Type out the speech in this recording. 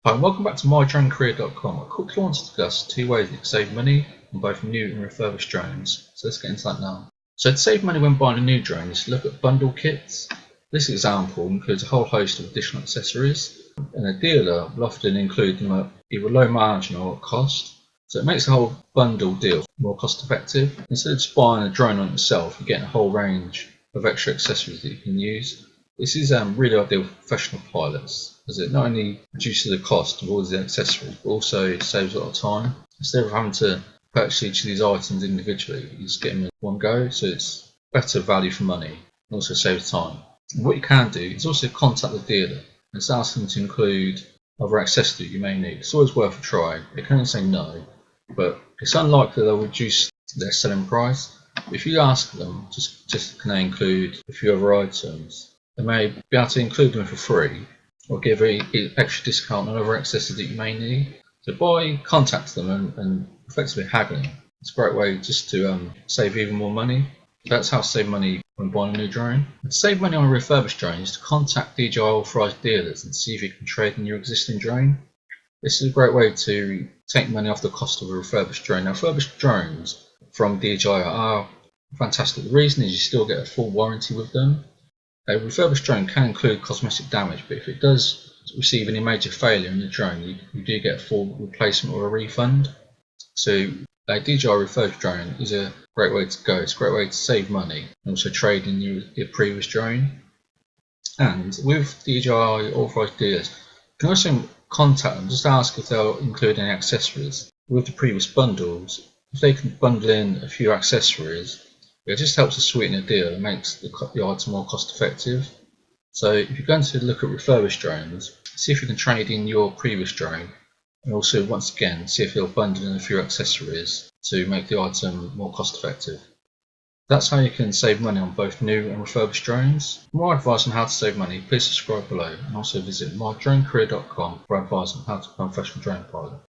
Hi and welcome back to mydronecareer.com. I quickly want to discuss two ways you can save money on both new and refurbished drones. So let's get into that now. So to save money when buying a new drone, just look at bundle kits. This example includes a whole host of additional accessories, and a dealer will often include them at either low margin or at cost. So it makes the whole bundle deal more cost effective. Instead of just buying a drone on itself, you're getting a whole range of extra accessories that you can use. This is really ideal for professional pilots, as it not only reduces the cost of all the accessories, but also saves a lot of time. Instead of having to purchase each of these items individually, you just get them in one go, so it's better value for money and also saves time. And what you can do is also contact the dealer and ask them to include other accessories you may need. It's always worth a try. They can only say no, but it's unlikely they'll reduce their selling price. If you ask them, just can they include a few other items, they may be able to include them for free or give an extra discount on other accessories that you may need. So by contacting them and effectively haggling, it's a great way just to save even more money. That's how to save money when buying a new drone. And to save money on a refurbished drone is to contact DJI authorised dealers and see if you can trade in your existing drone. This is a great way to take money off the cost of a refurbished drone. Now, refurbished drones from DJI are fantastic. The reason is you still get a full warranty with them. A refurbished drone can include cosmetic damage, but if it does receive any major failure in the drone, you do get a full replacement or a refund. So a DJI refurbished drone is a great way to go. It's a great way to save money and also trade in your previous drone. And with DJI authorised dealers, you can also contact them, just ask if they'll include any accessories. With the previous bundles, if they can bundle in a few accessories, it just helps to sweeten the deal and makes the item more cost effective. So if you're going to look at refurbished drones, see if you can trade in your previous drone, and also once again see if they'll bundle in a few accessories to make the item more cost effective. That's how you can save money on both new and refurbished drones. For more advice on how to save money, please subscribe below and also visit mydronecareer.com for advice on how to become a professional drone pilot.